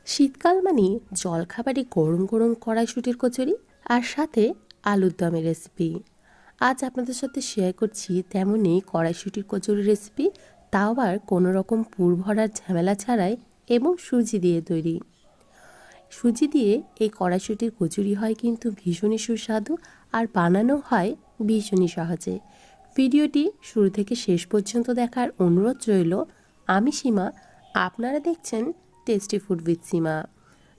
শীতকাল মানে জলখাবারে গরম গরম কড়াইশুঁটির কচুরি আর সাথে আলুর দমের রেসিপি। আজ আপনাদের সাথে শেয়ার করছি তেমনই কড়াইশুঁটির কচুরির রেসিপি, তাও আবার কোনো রকম পুর ভরার ঝামেলা ছাড়াই এবং সুজি দিয়ে তৈরি। সুজি দিয়ে এই কড়াইশুঁটির কচুরি হয় কিন্তু ভীষণই সুস্বাদু আর বানানো হয় ভীষণই সহজে। ভিডিওটি শুরু থেকে শেষ পর্যন্ত দেখার অনুরোধ রইল। আমি সীমা, আপনারা দেখছেন টেস্টি ফুড উইথ সীমা।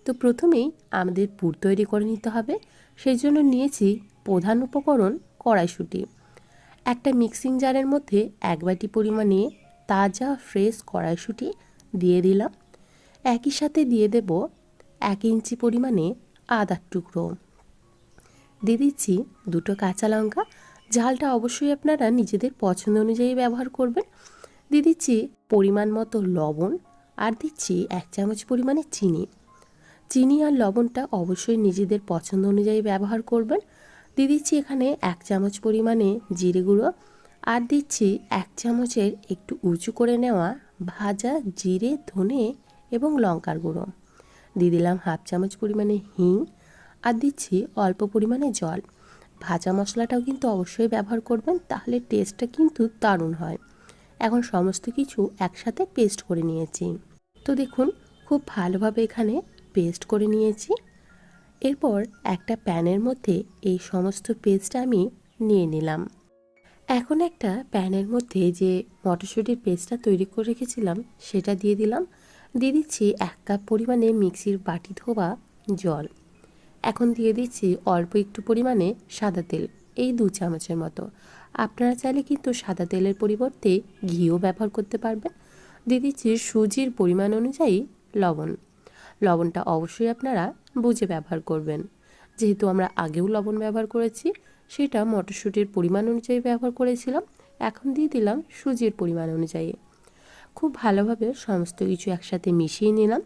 তো প্রথমেই আমাদের পুর তৈরি করে নিতে হবে। সেই জন্য নিয়েছি প্রধান উপকরণ কড়াইশুঁটি। একটা মিক্সিং জারের মধ্যে 1 বাটি পরিমাণে তাজা ফ্রেশ কড়াইশুঁটি দিয়ে দিলাম। একই সাথে দিয়ে দেব 1 ইঞ্চি পরিমাণে আদার টুকরো। দিয়ে দিচ্ছি 2টো কাঁচা লঙ্কা। ঝালটা অবশ্যই আপনারা নিজেদের পছন্দ অনুযায়ী ব্যবহার করবেন। দিয়ে দিচ্ছি পরিমাণ মতো লবণ আর দিচ্ছি 1 চামচ পরিমাণে চিনি। চিনি আর লবণটা অবশ্যই নিজেদের পছন্দ অনুযায়ী ব্যবহার করবেন। দিয়ে দিচ্ছি এখানে 1 চামচ পরিমাণে জিরে গুঁড়ো আর দিচ্ছি 1 চামচের একটু উঁচু করে নেওয়া ভাজা জিরে, ধনে এবং লঙ্কার গুঁড়ো। দিয়ে দিলাম 1/2 চামচ পরিমাণে হিং আর দিচ্ছি অল্প পরিমাণে জল। ভাজা মশলাটাও কিন্তু অবশ্যই ব্যবহার করবেন, তাহলে টেস্টটা কিন্তু দারুণ হয়। এখন সমস্ত কিছু একসাথে পেস্ট করে নিয়েছি। তো দেখুন খুব ভালোভাবে এখানে পেস্ট করে নিয়েছি। এরপর একটা প্যানের মধ্যে এই সমস্ত পেস্টটা আমি নিয়ে নিলাম। এখন একটা প্যানের মধ্যে যে মটরশুঁটির পেস্টটা তৈরি করে রেখেছিলাম সেটা দিয়ে দিলাম। দিয়ে দিচ্ছি 1 কাপ পরিমাণে মিক্সির বাটি ধোয়া জল। এখন দিয়ে দিচ্ছি অল্প একটু পরিমাণে সাদা তেল, এই 2 চামচের মতো। আপনারা চাইলে কিন্তু সাদা তেলের পরিবর্তে ঘিও ব্যবহার করতে পারবেন। দিয়ে দিচ্ছি সুজির পরিমাণ অনুযায়ী লবণ। লবণটা অবশ্যই আপনারা বুঝে ব্যবহার করবেন। যেহেতু আমরা আগেও লবণ ব্যবহার করেছি, সেটা মটরশুঁটির পরিমাণ অনুযায়ী ব্যবহার করেছিলাম। এখন দিয়ে দিলাম সুজির পরিমাণ অনুযায়ী। খুব ভালোভাবে সমস্ত কিছু একসাথে মিশিয়ে নিলাম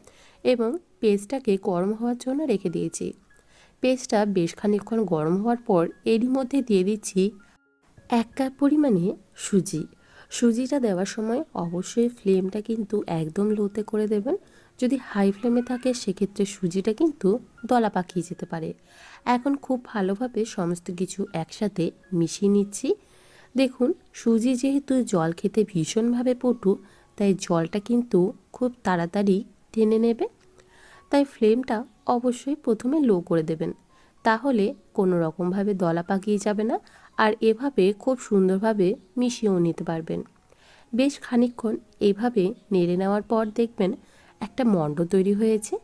এবং পেস্টটাকে গরম হওয়ার জন্য রেখে দিয়েছি। পেস্টটা বেশ খানিকক্ষণ গরম হওয়ার পর এরই মধ্যে দিয়ে দিচ্ছি 1 কাপ পরিমাণে সুজি। সুজিটা দেওয়ার সময় অবশ্যই ফ্লেমটা কিন্তু একদম লোতে করে দেবেন। যদি হাই ফ্লেমে থাকে সেক্ষেত্রে সুজিটা কিন্তু দলা পাকিয়ে যেতে পারে। এখন খুব ভালোভাবে সমস্ত কিছু একসাথে মিশিয়ে নিচ্ছি। দেখুন সুজি যেহেতু জল খেতে ভীষণভাবে পটু, তাই জলটা কিন্তু খুব তাড়াতাড়ি টেনে নেবে। তাই ফ্লেমটা অবশ্যই প্রথমে লো করে দেবেন, তাহলে কোনো রকমভাবে দলা পাকিয়ে যাবে না আর এভাবে খুব সুন্দরভাবে মিশিয়েও নিতে পারবেন। বেশ খানিকক্ষণ এইভাবে নেড়ে নেওয়ার পর দেখবেন একটা মণ্ড তৈরি হয়েছে।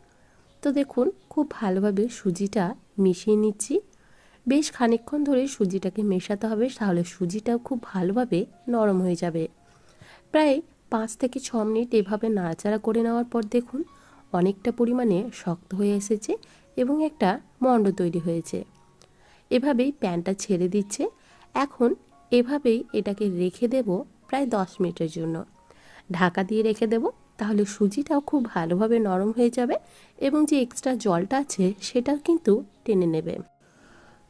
তো দেখুন খুব ভালোভাবে সুজিটা মিশিয়ে নিচ্ছি। বেশ খানিকক্ষণ ধরে সুজিটাকে মেশাতে হবে, তাহলে সুজিটাও খুব ভালোভাবে নরম হয়ে যাবে। প্রায় 5 থেকে 6 মিনিট এভাবে নাড়াচাড়া করে নেওয়ার পর দেখুন অনেকটা পরিমাণে শক্ত হয়ে এসেছে এবং একটা মণ্ড তৈরি হয়েছে। এভাবেই প্যানটা ছেড়ে দিচ্ছে। এখন এভাবেই এটাকে রেখে দেব প্রায় 10 মিনিটের জন্য। ঢাকা দিয়ে রেখে দেব, তাহলে সুজিটাও খুব ভালোভাবে নরম হয়ে যাবে এবং যে এক্সট্রা জলটা আছে সেটাও কিন্তু টেনে নেবে।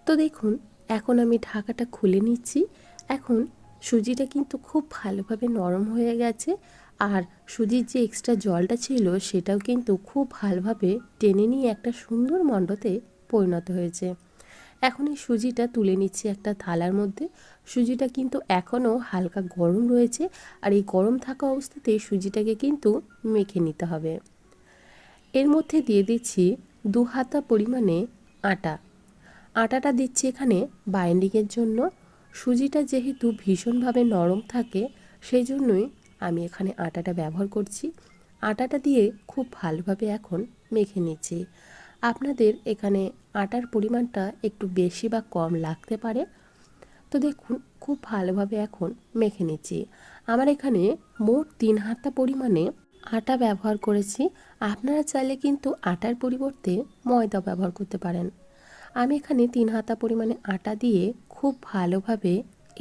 তো দেখুন এখন আমি ঢাকাটা খুলে নিচ্ছি। এখন সুজিটা কিন্তু খুব ভালোভাবে নরম হয়ে গেছে আর সুজির যে এক্সট্রা জলটা ছিল সেটাও কিন্তু খুব ভালোভাবে টেনে নিয়ে একটা সুন্দর মণ্ডতে পরিণত হয়েছে। এখন এই সুজিটা তুলে নিচ্ছি একটা থালার মধ্যে। সুজিটা কিন্তু এখনও হালকা গরম রয়েছে আর এই গরম থাকা অবস্থাতে সুজিটাকে কিন্তু মেখে নিতে হবে। এর মধ্যে দিয়ে দিচ্ছি 2 হাতা পরিমাণে আটা। আটাটা দিচ্ছি এখানে বাইন্ডিংয়ের জন্য। সুজিটা যেহেতু ভীষণভাবে নরম থাকে সেই জন্যই আমি এখানে আটাটা ব্যবহার করছি। আটাটা দিয়ে খুব ভালোভাবে এখন মেখে নিচ্ছি। আপনাদের এখানে আটার পরিমাণটা একটু বেশি বা কম লাগতে পারে। তো দেখুন খুব ভালোভাবে এখন মেখে নিচ্ছি। আমার এখানে মোট 3 হাতা পরিমাণে আটা ব্যবহার করেছি। আপনারা চাইলে কিন্তু আটার পরিবর্তে ময়দা ব্যবহার করতে পারেন। আমি এখানে 3 হাতা পরিমাণে আটা দিয়ে খুব ভালোভাবে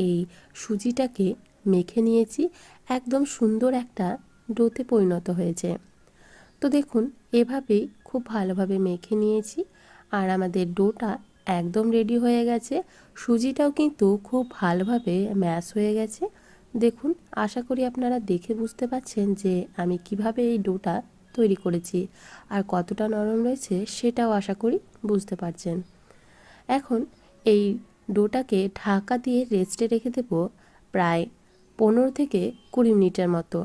এই সুজিটাকে মেখে নিয়েছি। একদম সুন্দর একটা ডোতে পরিণত হয়েছে। তো দেখুন এভাবেই খুব ভালোভাবে মেখে নিয়েছি আর আমাদের ডোটা একদম রেডি হয়ে গেছে। সুজিটাও কিন্তু খুব ভালোভাবে ম্যাশ হয়ে গেছে। দেখুন আশা করি আপনারা দেখে বুঝতে পারছেন যে আমি কিভাবে এই ডোটা তৈরি করেছি। আর কতটা নরম রয়েছে সেটাও আশা করি বুঝতে পারছেন। এখন এই ডোটাকে ঢাকা দিয়ে রেস্টে রেখে দেব প্রায় 15 থেকে 20 মিনিটের মতো,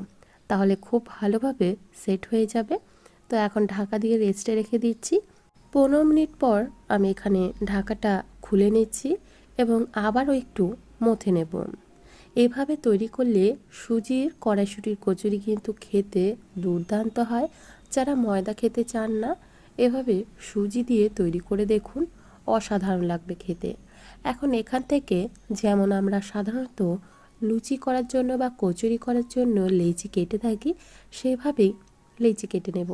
তাহলে খুব ভালোভাবে সেট হয়ে যাবে। তো এখন ঢাকা দিয়ে রেস্টে রেখে দিচ্ছি। 15 মিনিট পর আমি এখানে ঢাকাটা খুলে নিচ্ছি এবং আবারও একটু মথে নেব। এভাবে তৈরি করলে সুজির কড়াইশুঁটির কচুরি কিন্তু খেতে দুর্দান্ত হয়। যারা ময়দা খেতে চান না, এভাবে সুজি দিয়ে তৈরি করে দেখুন, অসাধারণ লাগবে খেতে। এখন এখান থেকে যেমন আমরা সাধারণত লুচি করার জন্য বা কচুরি করার জন্য লেচি কেটে থাকি, সেভাবেই লেচি কেটে নেব।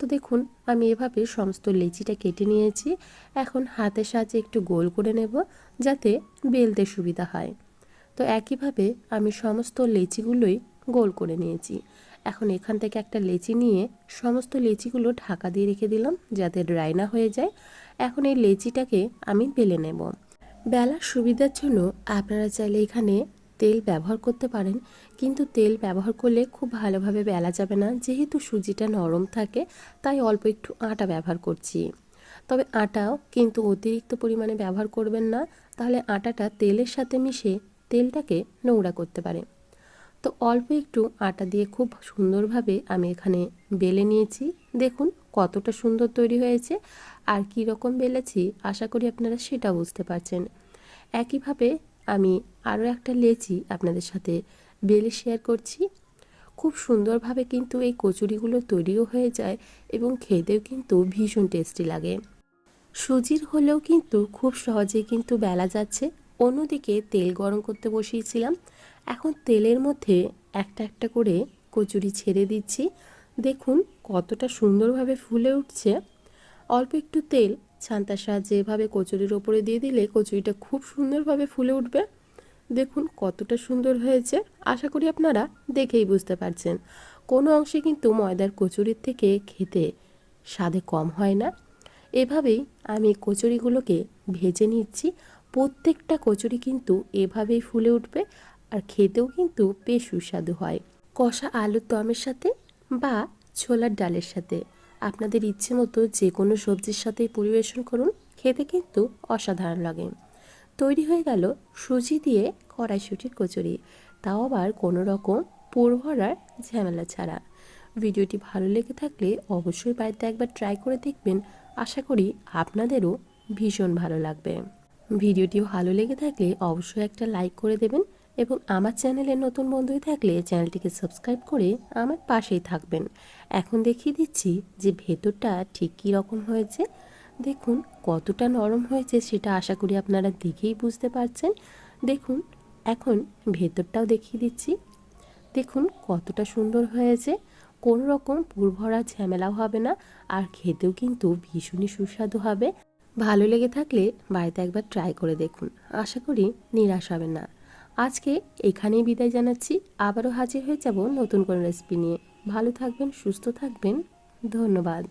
তো দেখুন আমি এভাবে সমস্ত লেচিটা কেটে নিয়েছি। এখন হাতের সাহায্যে একটু গোল করে নেব যাতে বেলতে সুবিধা হয়। তো একইভাবে আমি সমস্ত লেচিগুলোই গোল করে নিয়েছি। এখন এখান থেকে একটা লেচি নিয়ে সমস্ত লেচিগুলো ঢাকা দিয়ে রেখে দিলাম যাতে ড্রাই না হয়ে যায়। এখন এই লেচিটাকে আমি বেলে নেব। বেলার সুবিধার জন্য আপনারা চাইলে এখানে তেল ব্যবহার করতে পারেন, কিন্তু তেল ব্যবহার করলে খুব ভালোভাবে বেলা যাবে না, যেহেতু সুজিটা নরম থাকে তাই অল্প একটু আটা ব্যবহার করছি। তবে আটাও কিন্তু অতিরিক্ত পরিমাণে ব্যবহার করবেন না, তাহলে আটাটা তেলের সাথে মিশে তেলটাকে নোংরা করতে পারে। তো অল্প একটু আটা দিয়ে খুব সুন্দরভাবে আমি এখানে বেলে নিয়েছি। দেখুন কতটা সুন্দর তৈরি হয়েছে। আর কি রকম বেলেছি আশা করি আপনারা সেটা বুঝতে পারছেন। একইভাবে আমি আরও একটা লেচি আপনাদের সাথে বেলে শেয়ার করছি। খুব সুন্দরভাবে কিন্তু এই কচুরিগুলো তৈরিও হয়ে যায় এবং খেতেও কিন্তু ভীষণ টেস্টি লাগে। সুজির হলেও কিন্তু খুব সহজেই কিন্তু বেলা যাচ্ছে। অন্যদিকে তেল গরম করতে বসিয়েছিলাম। এখন তেলের মধ্যে একটা একটা করে কচুরি ছেড়ে দিচ্ছি। দেখুন কতটা সুন্দরভাবে ফুলে উঠছে। অল্প একটু তেল ছান্তার সাহায্যে এভাবে কচুরির ওপরে দিয়ে দিলে কচুরিটা খুব সুন্দরভাবে ফুলে উঠবে। দেখুন কতটা সুন্দর হয়েছে। আশা করি আপনারা দেখেই বুঝতে পারছেন। কোনো অংশে কিন্তু ময়দার কচুরির থেকে খেতে স্বাদে কম হয় না। এভাবেই আমি কচুরিগুলোকে ভেজে নিচ্ছি। প্রত্যেকটা কচুরি কিন্তু এভাবেই ফুলে উঠবে আর খেতেও কিন্তু বেশ সুস্বাদু হয়। কষা আলুর দমের সাথে বা ছোলার ডালের সাথে আপনাদের ইচ্ছে মতো যে কোনো সবজির সাথেই পরিবেশন করুন, খেতে কিন্তু অসাধারণ লাগে। তৈরি হয়ে গেল সুজি দিয়ে কড়াইশুঁটির কচুরি, তাও আবার কোনো রকম পুর ভরার ঝামেলা ছাড়া। ভিডিওটি ভালো লেগে থাকলে অবশ্যই বাড়িতে একবার ট্রাই করে দেখবেন। আশা করি আপনাদেরও ভীষণ ভালো লাগবে। ভিডিওটি ভালো লেগে থাকলে অবশ্যই একটা লাইক করে দেবেন এবং আমার চ্যানেলে নতুন বন্ধু থাকলে চ্যানেলটিকে সাবস্ক্রাইব করে আমার পাশেই থাকবেন। এখন দেখিয়ে দিচ্ছি যে ভেতরটা ঠিক কী রকম হয়েছে। দেখুন কতটা নরম হয়েছে সেটা আশা করি আপনারা দেখেই বুঝতে পারছেন। দেখুন এখন ভেতরটাও দেখিয়ে দিচ্ছি। দেখুন কতটা সুন্দর হয়েছে। কোনো রকম পুর ভরা ঝামেলাও হবে না আর খেতেও কিন্তু ভীষণই সুস্বাদু হবে। ভালো লেগে থাকলে বাড়িতে একবার ট্রাই করে দেখুন, আশা করি নিরাশ হবেন না। আজকে এখানেই বিদায় জানাচ্ছি। আবারও হাজির হয়ে যাব নতুন কোনো রেসিপি নিয়ে। ভালো থাকবেন, সুস্থ থাকবেন। ধন্যবাদ।